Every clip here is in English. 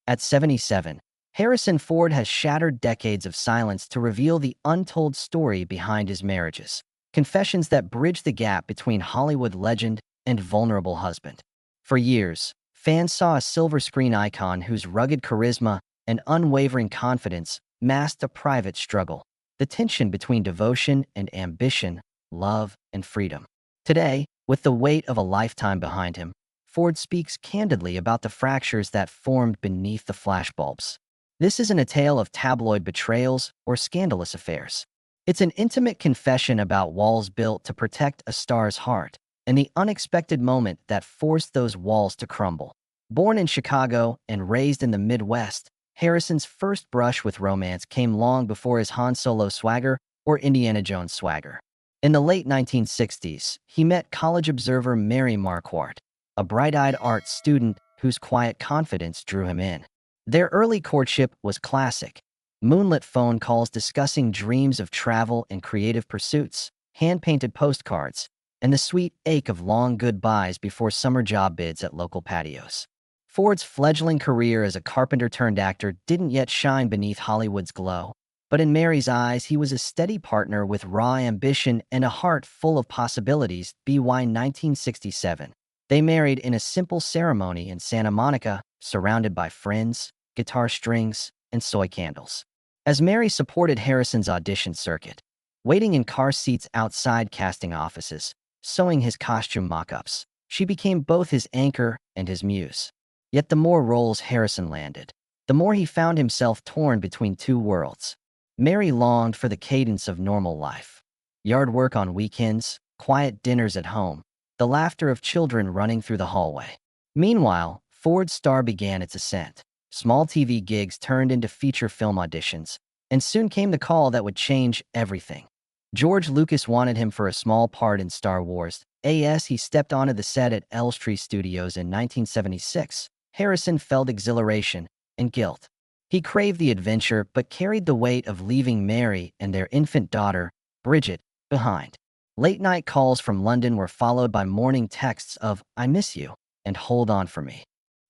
At 77, Harrison Ford has shattered decades of silence to reveal the untold story behind his marriages, confessions that bridge the gap between Hollywood legend and vulnerable husband. For years, fans saw a silver screen icon whose rugged charisma and unwavering confidence masked a private struggle, the tension between devotion and ambition, love and freedom. Today, with the weight of a lifetime behind him, Ford speaks candidly about the fractures that formed beneath the flashbulbs. This isn't a tale of tabloid betrayals or scandalous affairs. It's an intimate confession about walls built to protect a star's heart and the unexpected moment that forced those walls to crumble. Born in Chicago and raised in the Midwest, Harrison's first brush with romance came long before his Han Solo swagger or Indiana Jones swagger. In the late 1960s, he met college observer Mary Marquardt, a bright-eyed art student whose quiet confidence drew him in. Their early courtship was classic. Moonlit phone calls discussing dreams of travel and creative pursuits, hand-painted postcards, and the sweet ache of long goodbyes before summer job bids at local patios. Ford's fledgling career as a carpenter-turned-actor didn't yet shine beneath Hollywood's glow, but in Mary's eyes, he was a steady partner with raw ambition and a heart full of possibilities. BY 1967. They married in a simple ceremony in Santa Monica, surrounded by friends, guitar strings, and soy candles. As Mary supported Harrison's audition circuit, waiting in car seats outside casting offices, sewing his costume mock-ups, she became both his anchor and his muse. Yet the more roles Harrison landed, the more he found himself torn between two worlds. Mary longed for the cadence of normal life. Yard work on weekends, quiet dinners at home, the laughter of children running through the hallway. Meanwhile, Ford's star began its ascent. Small TV gigs turned into feature film auditions, and soon came the call that would change everything. George Lucas wanted him for a small part in Star Wars. As he stepped onto the set at Elstree Studios in 1976, Harrison felt exhilaration and guilt. He craved the adventure but carried the weight of leaving Mary and their infant daughter, Bridget, behind. Late-night calls from London were followed by morning texts of, "I miss you," and "Hold on for me."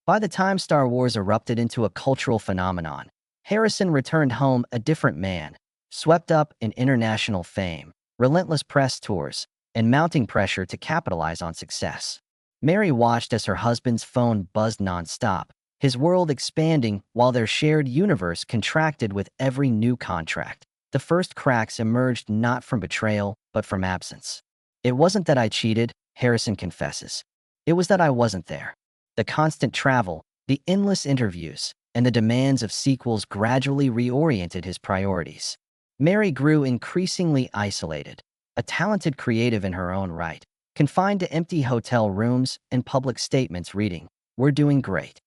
By the time Star Wars erupted into a cultural phenomenon, Harrison returned home a different man, swept up in international fame, relentless press tours, and mounting pressure to capitalize on success. Mary watched as her husband's phone buzzed nonstop, his world expanding while their shared universe contracted with every new contract. The first cracks emerged not from betrayal, but from absence. "It wasn't that I cheated," Harrison confesses. "It was that I wasn't there." The constant travel, the endless interviews, and the demands of sequels gradually reoriented his priorities. Mary grew increasingly isolated, a talented creative in her own right, confined to empty hotel rooms and public statements reading, "We're doing great."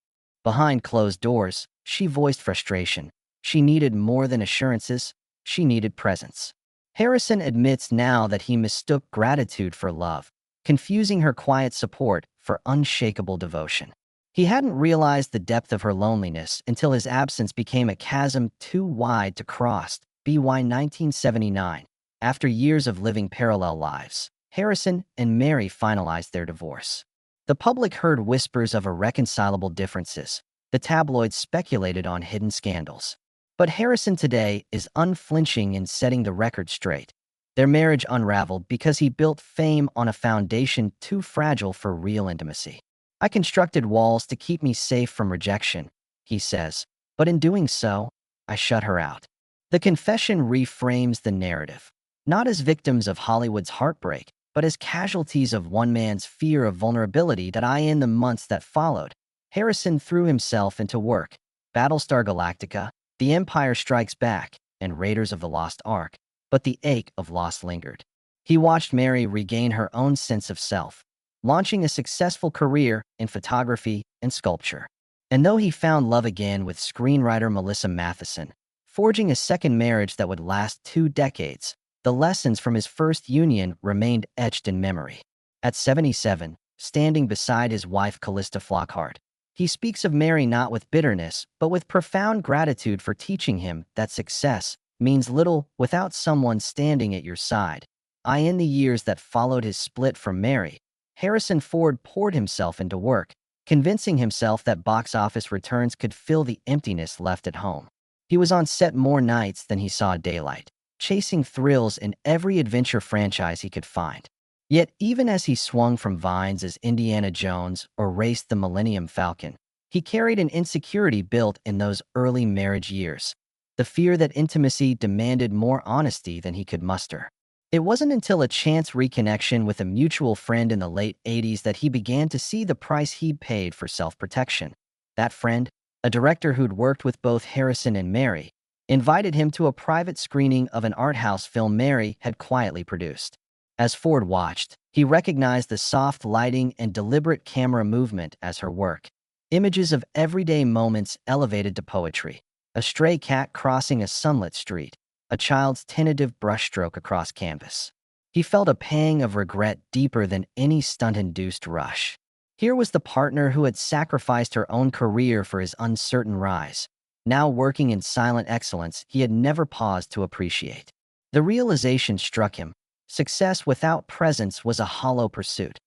Behind closed doors, she voiced frustration. She needed more than assurances, she needed presence. Harrison admits now that he mistook gratitude for love, confusing her quiet support for unshakable devotion. He hadn't realized the depth of her loneliness until his absence became a chasm too wide to cross. BY 1979. After years of living parallel lives, Harrison and Mary finalized their divorce. The public heard whispers of irreconcilable differences. The tabloids speculated on hidden scandals. But Harrison today is unflinching in setting the record straight. Their marriage unraveled because he built fame on a foundation too fragile for real intimacy. "I constructed walls to keep me safe from rejection," he says, "but in doing so, I shut her out." The confession reframes the narrative, not as victims of Hollywood's heartbreak, but as casualties of one man's fear of vulnerability. In the months that followed, Harrison threw himself into work. Battlestar Galactica, The Empire Strikes Back, and Raiders of the Lost Ark, but the ache of loss lingered. He watched Mary regain her own sense of self, launching a successful career in photography and sculpture. And though he found love again with screenwriter Melissa Matheson, forging a second marriage that would last 2 decades, the lessons from his first union remained etched in memory. At 77, standing beside his wife Callista Flockhart, he speaks of Mary not with bitterness, but with profound gratitude for teaching him that success means little without someone standing at your side. In the years that followed his split from Mary, Harrison Ford poured himself into work, convincing himself that box office returns could fill the emptiness left at home. He was on set more nights than he saw daylight, chasing thrills in every adventure franchise he could find. Yet even as he swung from vines as Indiana Jones or raced the Millennium Falcon, he carried an insecurity built in those early marriage years, the fear that intimacy demanded more honesty than he could muster. It wasn't until a chance reconnection with a mutual friend in the late 80s that he began to see the price he'd paid for self-protection. That friend, a director who'd worked with both Harrison and Mary, invited him to a private screening of an art house film Mary had quietly produced. As Ford watched, he recognized the soft lighting and deliberate camera movement as her work. Images of everyday moments elevated to poetry. A stray cat crossing a sunlit street, a child's tentative brushstroke across canvas. He felt a pang of regret deeper than any stunt-induced rush. Here was the partner who had sacrificed her own career for his uncertain rise, now working in silent excellence he had never paused to appreciate. The realization struck him. Success without presence was a hollow pursuit.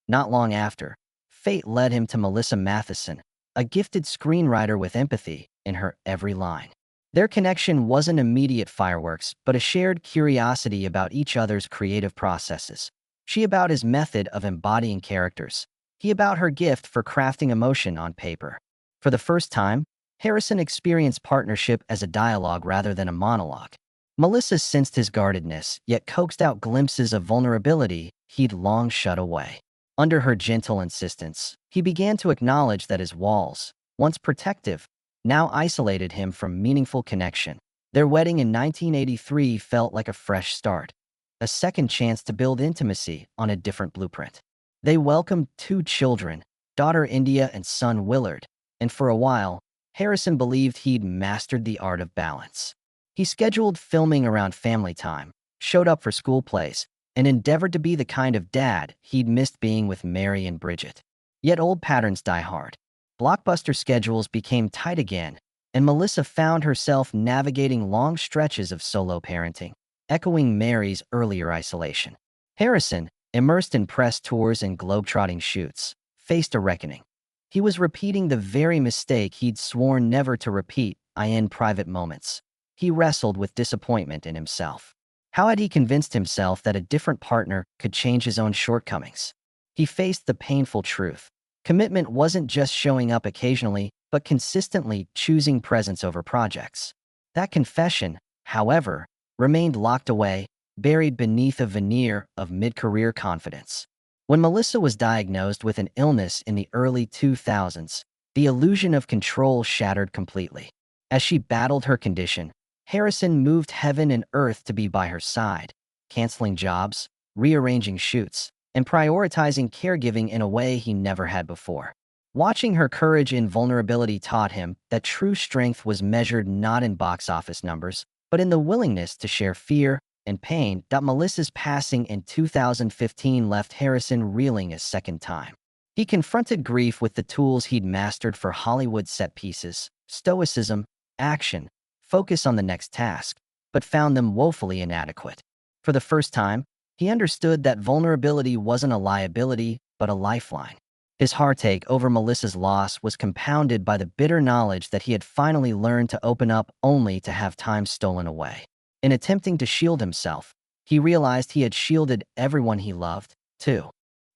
Not long after, fate led him to Melissa Matheson, a gifted screenwriter with empathy in her every line. Their connection wasn't immediate fireworks, but a shared curiosity about each other's creative processes. She about his method of embodying characters, he about her gift for crafting emotion on paper. For the first time, Harrison experienced partnership as a dialogue rather than a monologue. Melissa sensed his guardedness, yet coaxed out glimpses of vulnerability he'd long shut away. Under her gentle insistence, he began to acknowledge that his walls, once protective, now isolated him from meaningful connection. Their wedding in 1983 felt like a fresh start, a second chance to build intimacy on a different blueprint. They welcomed 2 children, daughter India and son Willard, and for a while, Harrison believed he'd mastered the art of balance. He scheduled filming around family time, showed up for school plays, and endeavored to be the kind of dad he'd missed being with Mary and Bridget. Yet old patterns die hard. Blockbuster schedules became tight again, and Melissa found herself navigating long stretches of solo parenting, echoing Mary's earlier isolation. Harrison, immersed in press tours and globetrotting shoots, faced a reckoning. He was repeating the very mistake he'd sworn never to repeat in private moments. He wrestled with disappointment in himself. How had he convinced himself that a different partner could change his own shortcomings? He faced the painful truth. Commitment wasn't just showing up occasionally, but consistently choosing presence over projects. That confession, however, remained locked away, buried beneath a veneer of mid-career confidence. When Melissa was diagnosed with an illness in the early 2000s, the illusion of control shattered completely. As she battled her condition, Harrison moved heaven and earth to be by her side, canceling jobs, rearranging shoots, and prioritizing caregiving in a way he never had before. Watching her courage and vulnerability taught him that true strength was measured not in box office numbers, but in the willingness to share fear and pain. Melissa's passing in 2015 left Harrison reeling a second time. He confronted grief with the tools he'd mastered for Hollywood set pieces: stoicism, action, focus on the next task, but found them woefully inadequate. For the first time, he understood that vulnerability wasn't a liability, but a lifeline. His heartache over Melissa's loss was compounded by the bitter knowledge that he had finally learned to open up only to have time stolen away. In attempting to shield himself, he realized he had shielded everyone he loved, too.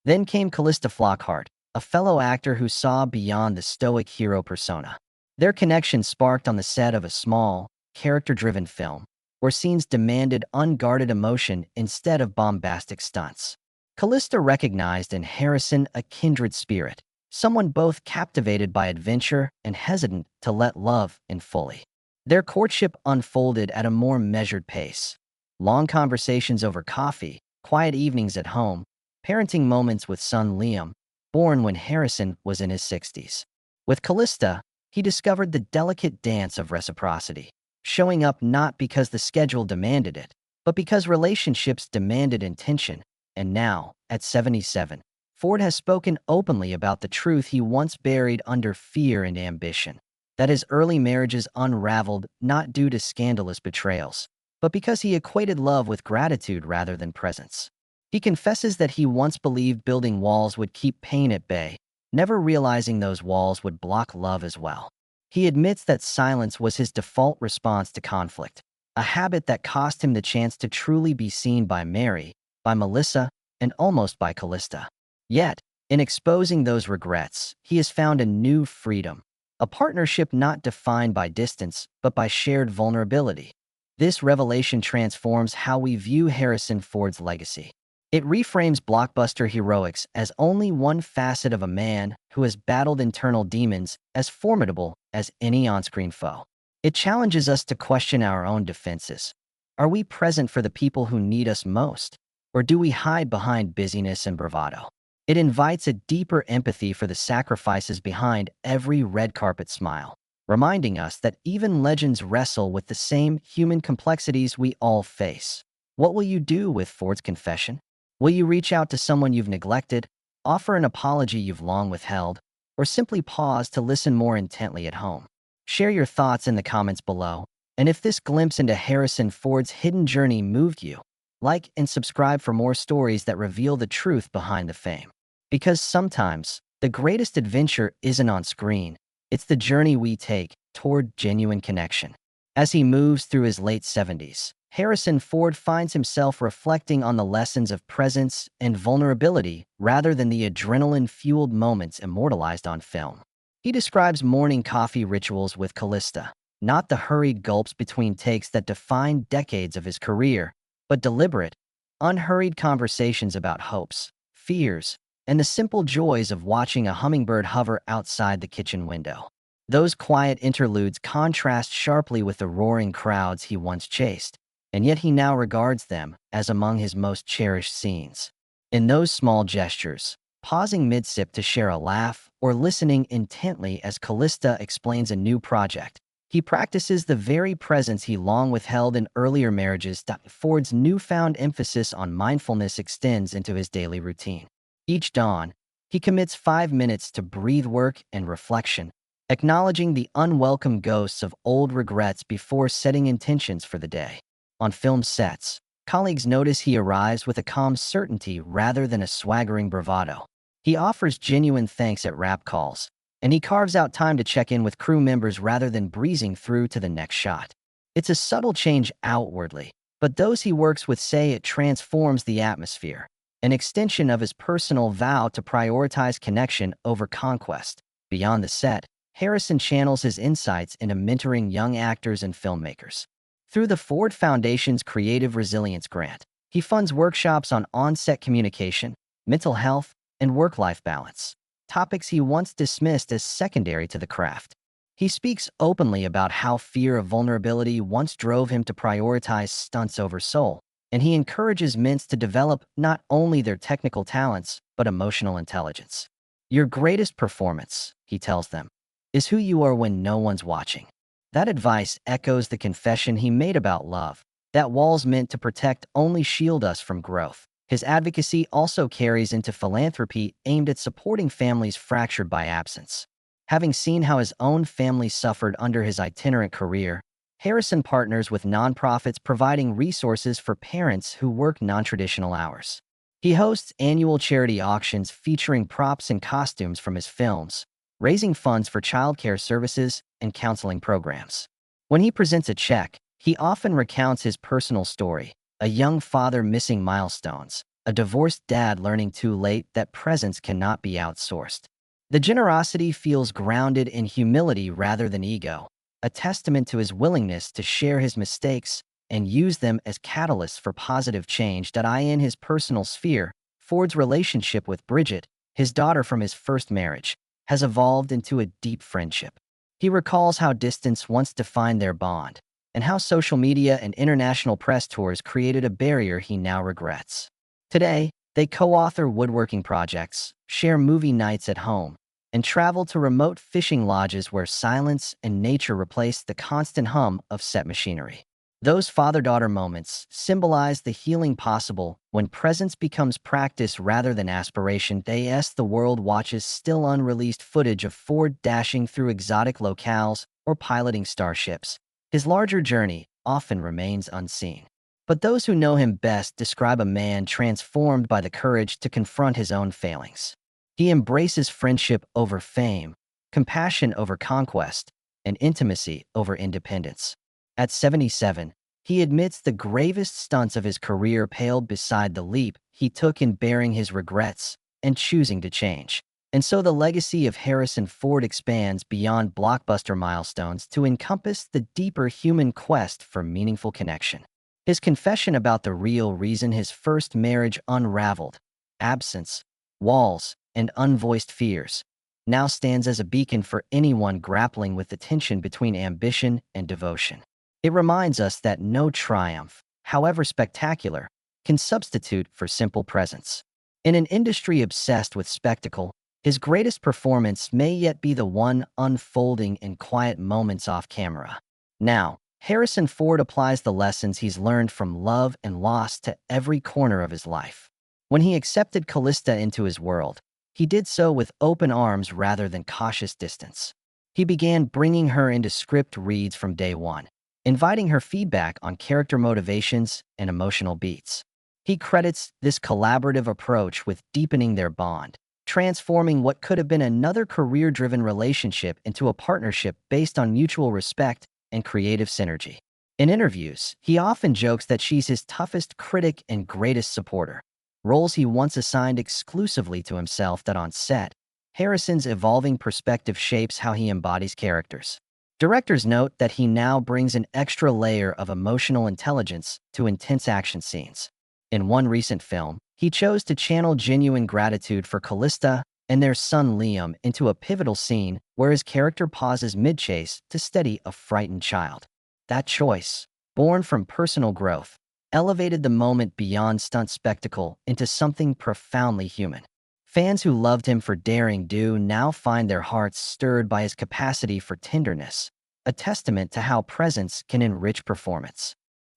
Then came Callista Flockhart, a fellow actor who saw beyond the stoic hero persona. Their connection sparked on the set of a small, character-driven film, where scenes demanded unguarded emotion instead of bombastic stunts. Callista recognized in Harrison a kindred spirit, someone both captivated by adventure and hesitant to let love in fully. Their courtship unfolded at a more measured pace. Long conversations over coffee, quiet evenings at home, parenting moments with son Liam, born when Harrison was in his 60s. With Callista, he discovered the delicate dance of reciprocity, showing up not because the schedule demanded it, but because relationships demanded intention. And now, at 77, Ford has spoken openly about the truth he once buried under fear and ambition, that his early marriages unraveled not due to scandalous betrayals, but because he equated love with gratitude rather than presence. He confesses that he once believed building walls would keep pain at bay, never realizing those walls would block love as well. He admits that silence was his default response to conflict, a habit that cost him the chance to truly be seen by Mary, by Melissa, and almost by Callista. Yet, in exposing those regrets, he has found a new freedom, a partnership not defined by distance, but by shared vulnerability. This revelation transforms how we view Harrison Ford's legacy. It reframes blockbuster heroics as only one facet of a man who has battled internal demons as formidable as any on-screen foe. It challenges us to question our own defenses. Are we present for the people who need us most? Or do we hide behind busyness and bravado? It invites a deeper empathy for the sacrifices behind every red carpet smile, reminding us that even legends wrestle with the same human complexities we all face. What will you do with Ford's confession? Will you reach out to someone you've neglected, offer an apology you've long withheld, or simply pause to listen more intently at home? Share your thoughts in the comments below, and if this glimpse into Harrison Ford's hidden journey moved you, like and subscribe for more stories that reveal the truth behind the fame. Because sometimes, the greatest adventure isn't on screen, it's the journey we take toward genuine connection. As he moves through his late 70s, Harrison Ford finds himself reflecting on the lessons of presence and vulnerability rather than the adrenaline-fueled moments immortalized on film. He describes morning coffee rituals with Callista, not the hurried gulps between takes that define decades of his career, but deliberate, unhurried conversations about hopes, fears, and the simple joys of watching a hummingbird hover outside the kitchen window. Those quiet interludes contrast sharply with the roaring crowds he once chased, and yet he now regards them as among his most cherished scenes. In those small gestures, pausing mid-sip to share a laugh or listening intently as Callista explains a new project, he practices the very presence he long withheld in earlier marriages. Ford's newfound emphasis on mindfulness extends into his daily routine. Each dawn, he commits 5 minutes to breathe work and reflection, acknowledging the unwelcome ghosts of old regrets before setting intentions for the day. On film sets, colleagues notice he arrives with a calm certainty rather than a swaggering bravado. He offers genuine thanks at wrap calls, and he carves out time to check in with crew members rather than breezing through to the next shot. It's a subtle change outwardly, but those he works with say it transforms the atmosphere, an extension of his personal vow to prioritize connection over conquest. Beyond the set, Harrison channels his insights into mentoring young actors and filmmakers. Through the Ford Foundation's Creative Resilience Grant, he funds workshops on on-set communication, mental health, and work-life balance, topics he once dismissed as secondary to the craft. He speaks openly about how fear of vulnerability once drove him to prioritize stunts over soul, and he encourages men to develop not only their technical talents, but emotional intelligence. Your greatest performance, he tells them, is who you are when no one's watching. That advice echoes the confession he made about love, that walls meant to protect only shield us from growth. His advocacy also carries into philanthropy aimed at supporting families fractured by absence. Having seen how his own family suffered under his itinerant career, Harrison partners with nonprofits providing resources for parents who work non-traditional hours. He hosts annual charity auctions featuring props and costumes from his films, raising funds for childcare services and counseling programs. When he presents a check, he often recounts his personal story, a young father missing milestones, a divorced dad learning too late that presence cannot be outsourced. The generosity feels grounded in humility rather than ego, a testament to his willingness to share his mistakes and use them as catalysts for positive change. In his personal sphere, Ford's relationship with Bridget, his daughter from his first marriage, has evolved into a deep friendship. He recalls how distance once defined their bond, and how social media and international press tours created a barrier he now regrets. Today, they co-author woodworking projects, share movie nights at home, and travel to remote fishing lodges where silence and nature replace the constant hum of set machinery. Those father-daughter moments symbolize the healing possible when presence becomes practice rather than aspiration. The world watches still unreleased footage of Ford dashing through exotic locales or piloting starships. His larger journey often remains unseen. But those who know him best describe a man transformed by the courage to confront his own failings. He embraces friendship over fame, compassion over conquest, and intimacy over independence. At 77, he admits the gravest stunts of his career paled beside the leap he took in bearing his regrets and choosing to change. And so the legacy of Harrison Ford expands beyond blockbuster milestones to encompass the deeper human quest for meaningful connection. His confession about the real reason his first marriage unraveled, absence, walls, and unvoiced fears, now stands as a beacon for anyone grappling with the tension between ambition and devotion. It reminds us that no triumph, however spectacular, can substitute for simple presence. In an industry obsessed with spectacle, his greatest performance may yet be the one unfolding in quiet moments off camera. Now, Harrison Ford applies the lessons he's learned from love and loss to every corner of his life. When he accepted Callista into his world, he did so with open arms rather than cautious distance. He began bringing her into script reads from day one, inviting her feedback on character motivations and emotional beats. He credits this collaborative approach with deepening their bond, transforming what could have been another career-driven relationship into a partnership based on mutual respect and creative synergy. In interviews, he often jokes that she's his toughest critic and greatest supporter, roles he once assigned exclusively to himself that on set, Harrison's evolving perspective shapes how he embodies characters. Directors note that he now brings an extra layer of emotional intelligence to intense action scenes. In one recent film, he chose to channel genuine gratitude for Callista and their son Liam into a pivotal scene where his character pauses mid-chase to steady a frightened child. That choice, born from personal growth, elevated the moment beyond stunt spectacle into something profoundly human. Fans who loved him for daring do now find their hearts stirred by his capacity for tenderness, a testament to how presence can enrich performance.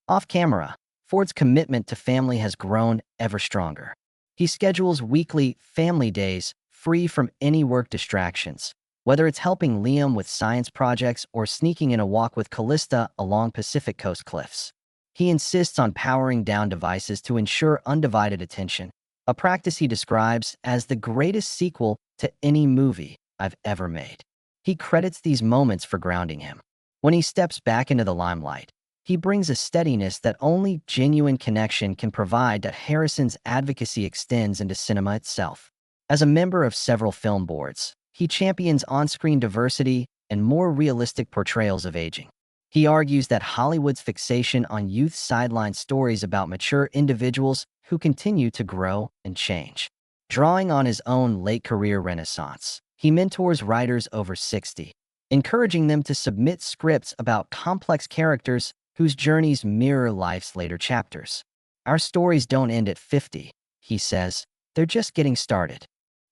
Off camera, Ford's commitment to family has grown ever stronger. He schedules weekly family days free from any work distractions, whether it's helping Liam with science projects or sneaking in a walk with Callista along Pacific Coast cliffs. He insists on powering down devices to ensure undivided attention, a practice he describes as the greatest sequel to any movie I've ever made. He credits these moments for grounding him. When he steps back into the limelight, he brings a steadiness that only genuine connection can provide. That Harrison's advocacy extends into cinema itself. As a member of several film boards, he champions on-screen diversity and more realistic portrayals of aging. He argues that Hollywood's fixation on youth sideline stories about mature individuals who continue to grow and change. Drawing on his own late career renaissance, he mentors writers over 60, encouraging them to submit scripts about complex characters whose journeys mirror life's later chapters. Our stories don't end at 50, he says, they're just getting started.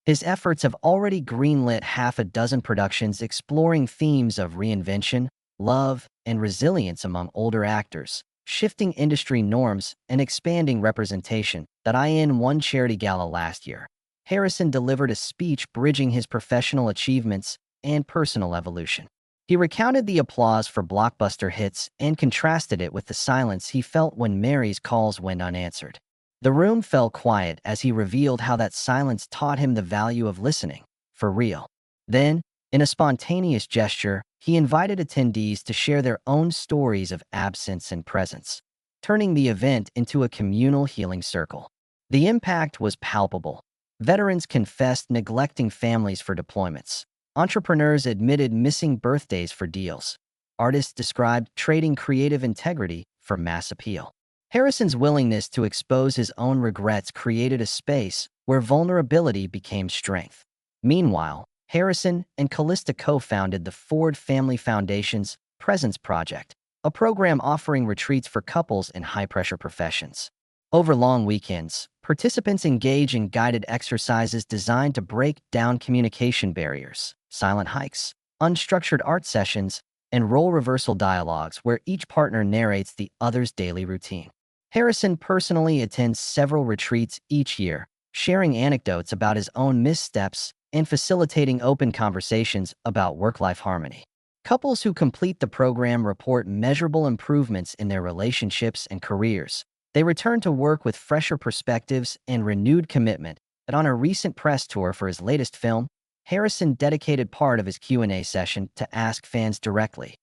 His efforts have already greenlit half a dozen productions exploring themes of reinvention, love, and resilience among older actors, shifting industry norms and expanding representation. That in one charity gala last year, Harrison delivered a speech bridging his professional achievements and personal evolution. He recounted the applause for blockbuster hits and contrasted it with the silence he felt when Mary's calls went unanswered. The room fell quiet as he revealed how that silence taught him the value of listening, for real. Then, in a spontaneous gesture, he invited attendees to share their own stories of absence and presence, turning the event into a communal healing circle. The impact was palpable. Veterans confessed neglecting families for deployments. Entrepreneurs admitted missing birthdays for deals. Artists described trading creative integrity for mass appeal. Harrison's willingness to expose his own regrets created a space where vulnerability became strength. Meanwhile, Harrison and Callista co-founded the Ford Family Foundation's Presence Project, a program offering retreats for couples in high-pressure professions. Over long weekends, participants engage in guided exercises designed to break down communication barriers, silent hikes, unstructured art sessions, and role reversal dialogues where each partner narrates the other's daily routine. Harrison personally attends several retreats each year, sharing anecdotes about his own missteps and facilitating open conversations about work-life harmony. Couples who complete the program report measurable improvements in their relationships and careers. They return to work with fresher perspectives and renewed commitment, But on a recent press tour for his latest film, Harrison dedicated part of his Q&A session to ask fans directly,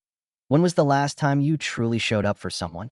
"When was the last time you truly showed up for someone?"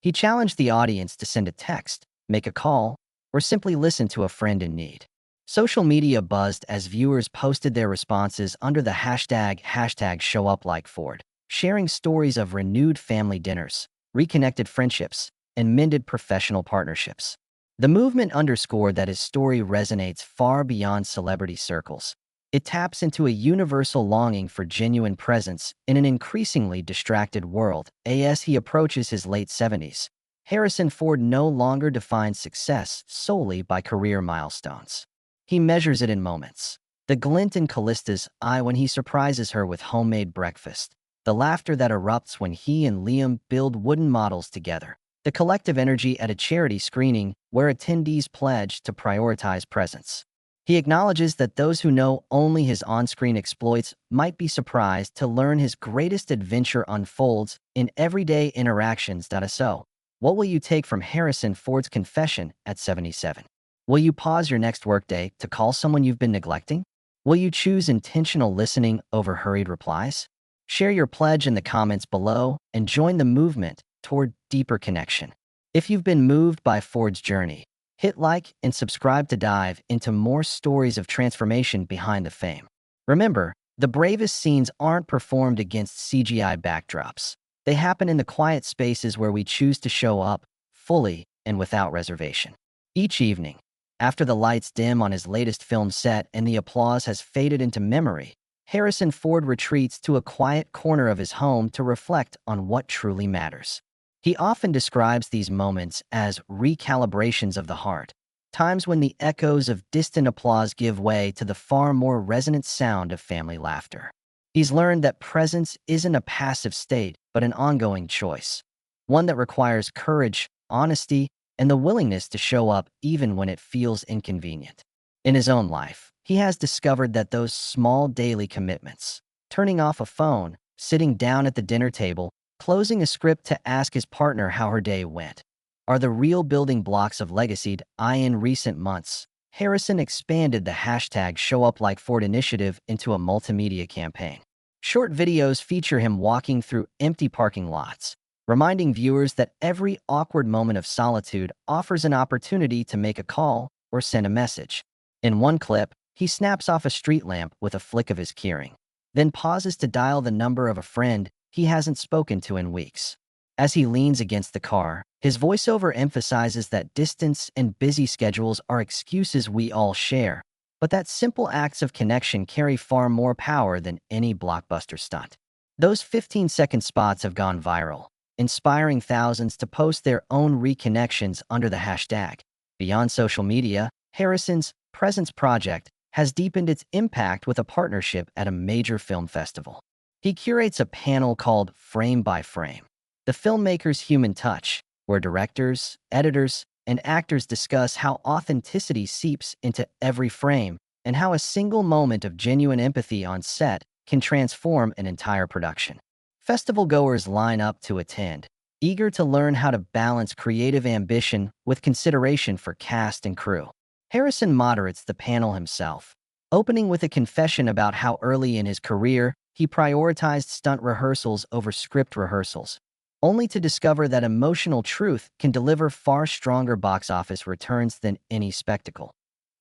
He challenged the audience to send a text, make a call, or simply listen to a friend in need. Social media buzzed as viewers posted their responses under the hashtag #ShowUpLikeFord, sharing stories of renewed family dinners, reconnected friendships, and mended professional partnerships. The movement underscored that his story resonates far beyond celebrity circles. It taps into a universal longing for genuine presence in an increasingly distracted world. As he approaches his late 70s, Harrison Ford no longer defines success solely by career milestones. He measures it in moments. The glint in Callista's eye when he surprises her with homemade breakfast, the laughter that erupts when he and Liam build wooden models together, the collective energy at a charity screening where attendees pledge to prioritize presence. He acknowledges that those who know only his on-screen exploits might be surprised to learn his greatest adventure unfolds in everyday interactions. So, what will you take from Harrison Ford's confession at 77? Will you pause your next workday to call someone you've been neglecting? Will you choose intentional listening over hurried replies? Share your pledge in the comments below and join the movement toward deeper connection. If you've been moved by Ford's journey, hit like and subscribe to dive into more stories of transformation behind the fame. Remember, the bravest scenes aren't performed against CGI backdrops. They happen in the quiet spaces where we choose to show up fully and without reservation. Each evening, after the lights dim on his latest film set and the applause has faded into memory, Harrison Ford retreats to a quiet corner of his home to reflect on what truly matters. He often describes these moments as recalibrations of the heart, times when the echoes of distant applause give way to the far more resonant sound of family laughter. He's learned that presence isn't a passive state, but an ongoing choice, one that requires courage, honesty, and the willingness to show up even when it feels inconvenient. In his own life, he has discovered that those small daily commitments, turning off a phone, sitting down at the dinner table, closing a script to ask his partner how her day went, are the real building blocks of legacy. In recent months, Harrison expanded the hashtag #ShowUpLikeFord initiative into a multimedia campaign. Short videos feature him walking through empty parking lots, reminding viewers that every awkward moment of solitude offers an opportunity to make a call or send a message. In one clip, he snaps off a street lamp with a flick of his keyring, then pauses to dial the number of a friend he hasn't spoken to in weeks. As he leans against the car, his voiceover emphasizes that distance and busy schedules are excuses we all share, but that simple acts of connection carry far more power than any blockbuster stunt. Those 15-second spots have gone viral, inspiring thousands to post their own reconnections under the hashtag. Beyond social media, Harrison's Presence Project has deepened its impact with a partnership at a major film festival. He curates a panel called Frame by Frame, the filmmaker's human touch, where directors, editors, and actors discuss how authenticity seeps into every frame and how a single moment of genuine empathy on set can transform an entire production. Festival goers line up to attend, eager to learn how to balance creative ambition with consideration for cast and crew. Harrison moderates the panel himself, opening with a confession about how early in his career he prioritized stunt rehearsals over script rehearsals, only to discover that emotional truth can deliver far stronger box office returns than any spectacle.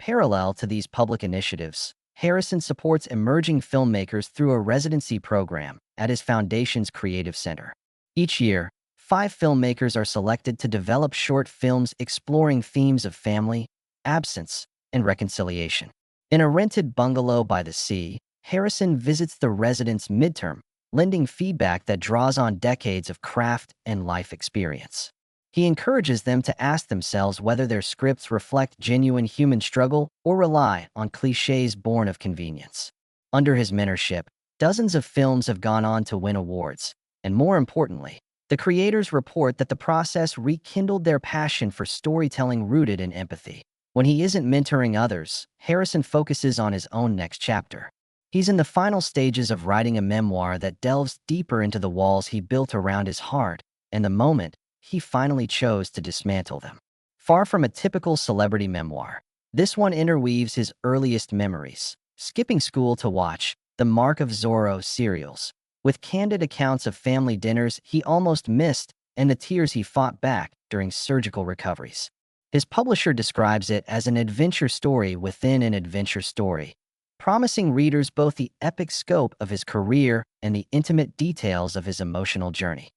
Parallel to these public initiatives, Harrison supports emerging filmmakers through a residency program at his foundation's Creative Center. Each year, 5 filmmakers are selected to develop short films exploring themes of family, absence, and reconciliation. In a rented bungalow by the sea, Harrison visits the residents' midterm, lending feedback that draws on decades of craft and life experience. He encourages them to ask themselves whether their scripts reflect genuine human struggle or rely on cliches born of convenience. Under his mentorship, dozens of films have gone on to win awards, and more importantly, the creators report that the process rekindled their passion for storytelling rooted in empathy. When he isn't mentoring others, Harrison focuses on his own next chapter. He's in the final stages of writing a memoir that delves deeper into the walls he built around his heart and the moment he finally chose to dismantle them. Far from a typical celebrity memoir, This one interweaves his earliest memories, skipping school to watch The Mark of Zorro serials, with candid accounts of family dinners he almost missed and the tears he fought back during surgical recoveries. His publisher describes it as an adventure story within an adventure story, promising readers both the epic scope of his career and the intimate details of his emotional journey.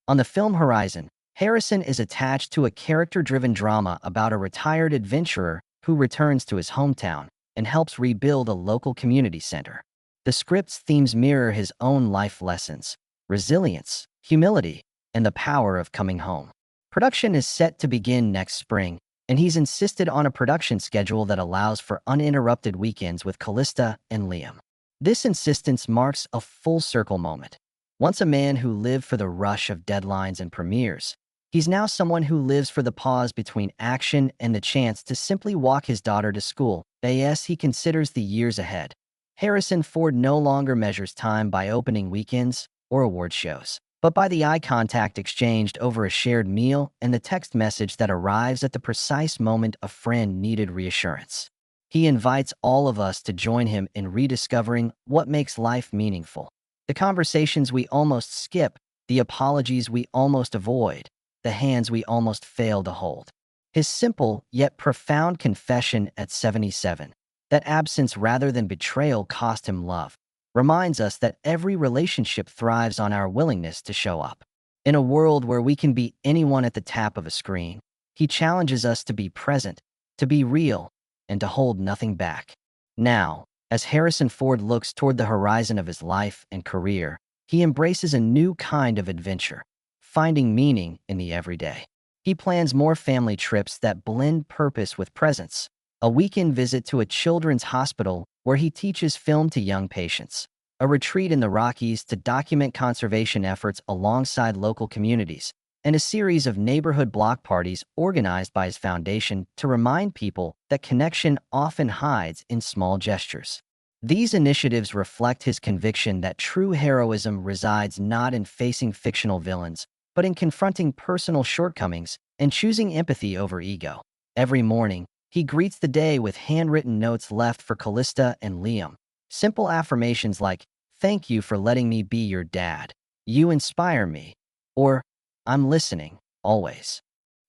On the film horizon, Harrison is attached to a character-driven drama about a retired adventurer who returns to his hometown and helps rebuild a local community center. The script's themes mirror his own life lessons: resilience, humility, and the power of coming home. Production is set to begin next spring, and he's insisted on a production schedule that allows for uninterrupted weekends with Callista and Liam. This insistence marks a full-circle moment. Once a man who lived for the rush of deadlines and premieres, he's now someone who lives for the pause between action and the chance to simply walk his daughter to school. As he considers the years ahead, Harrison Ford no longer measures time by opening weekends or award shows, but by the eye contact exchanged over a shared meal and the text message that arrives at the precise moment a friend needed reassurance. He invites all of us to join him in rediscovering what makes life meaningful. The conversations we almost skip, the apologies we almost avoid, the hands we almost fail to hold. His simple yet profound confession at 77, that absence rather than betrayal cost him love, reminds us that every relationship thrives on our willingness to show up. In a world where we can be anyone at the tap of a screen, he challenges us to be present, to be real, and to hold nothing back. Now, as Harrison Ford looks toward the horizon of his life and career, he embraces a new kind of adventure, finding meaning in the everyday. He plans more family trips that blend purpose with presence, a weekend visit to a children's hospital where he teaches film to young patients, a retreat in the Rockies to document conservation efforts alongside local communities, and a series of neighborhood block parties organized by his foundation to remind people that connection often hides in small gestures. These initiatives reflect his conviction that true heroism resides not in facing fictional villains, but in confronting personal shortcomings and choosing empathy over ego. Every morning, he greets the day with handwritten notes left for Callista and Liam. Simple affirmations like, "Thank you for letting me be your dad. You inspire me," or "I'm listening, always."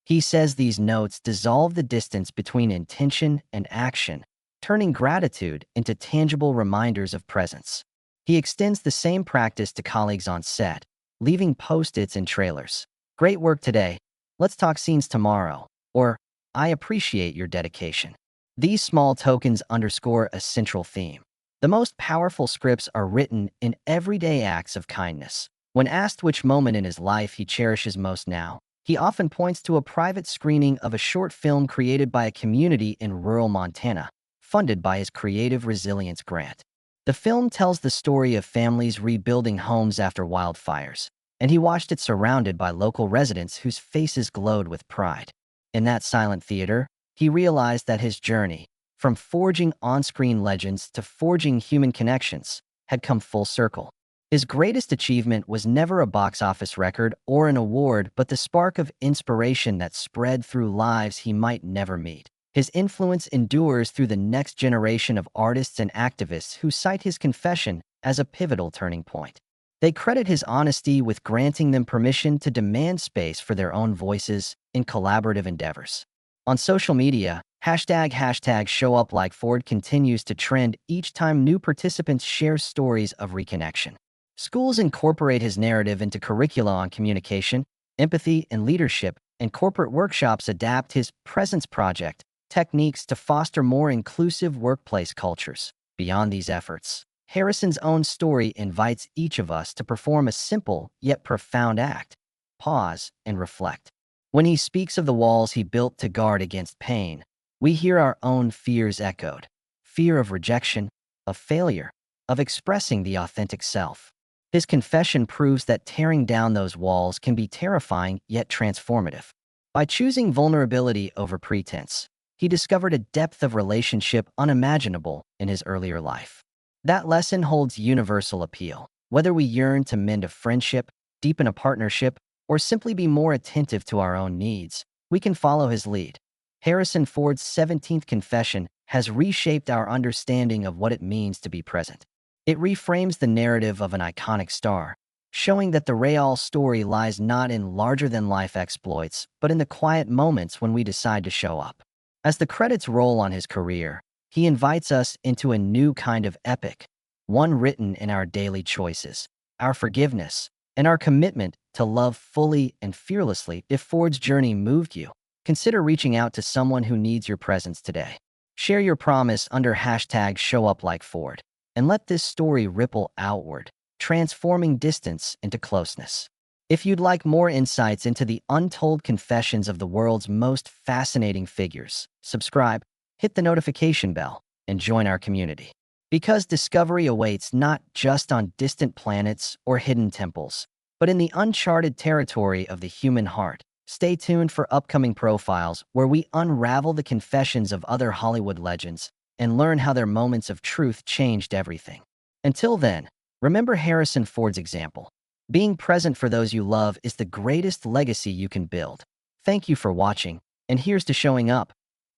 He says these notes dissolve the distance between intention and action, turning gratitude into tangible reminders of presence. He extends the same practice to colleagues on set, leaving post-its and trailers. "Great work today. Let's talk scenes tomorrow." Or, "I appreciate your dedication." These small tokens underscore a central theme. The most powerful scripts are written in everyday acts of kindness. When asked which moment in his life he cherishes most now, he often points to a private screening of a short film created by a community in rural Montana, funded by his Creative Resilience Grant. The film tells the story of families rebuilding homes after wildfires, and he watched it surrounded by local residents whose faces glowed with pride. In that silent theater, he realized that his journey, from forging on-screen legends to forging human connections, had come full circle. His greatest achievement was never a box office record or an award, but the spark of inspiration that spread through lives he might never meet. His influence endures through the next generation of artists and activists who cite his confession as a pivotal turning point. They credit his honesty with granting them permission to demand space for their own voices in collaborative endeavors. On social media, #ShowUpLikeFord continues to trend each time new participants share stories of reconnection. Schools incorporate his narrative into curricula on communication, empathy, and leadership, and corporate workshops adapt his Presence Project techniques to foster more inclusive workplace cultures. Beyond these efforts, Harrison's own story invites each of us to perform a simple yet profound act: pause and reflect. When he speaks of the walls he built to guard against pain, we hear our own fears echoed: fear of rejection, of failure, of expressing the authentic self. His confession proves that tearing down those walls can be terrifying yet transformative. By choosing vulnerability over pretense, he discovered a depth of relationship unimaginable in his earlier life. That lesson holds universal appeal. Whether we yearn to mend a friendship, deepen a partnership, or simply be more attentive to our own needs, we can follow his lead. Harrison Ford's 17th confession has reshaped our understanding of what it means to be present. It reframes the narrative of an iconic star, showing that the real story lies not in larger-than-life exploits, but in the quiet moments when we decide to show up. As the credits roll on his career, he invites us into a new kind of epic, one written in our daily choices, our forgiveness, and our commitment to love fully and fearlessly. If Ford's journey moved you, consider reaching out to someone who needs your presence today. Share your promise under hashtag #ShowUpLikeFord, and let this story ripple outward, transforming distance into closeness. If you'd like more insights into the untold confessions of the world's most fascinating figures, subscribe, hit the notification bell, and join our community. Because discovery awaits not just on distant planets or hidden temples, but in the uncharted territory of the human heart. Stay tuned for upcoming profiles where we unravel the confessions of other Hollywood legends and learn how their moments of truth changed everything. Until then, remember Harrison Ford's example. Being present for those you love is the greatest legacy you can build. Thank you for watching, and here's to showing up.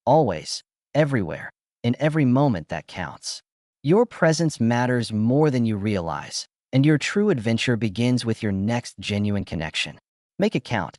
Always, everywhere, in every moment that counts. Your presence matters more than you realize, and your true adventure begins with your next genuine connection. Make it count.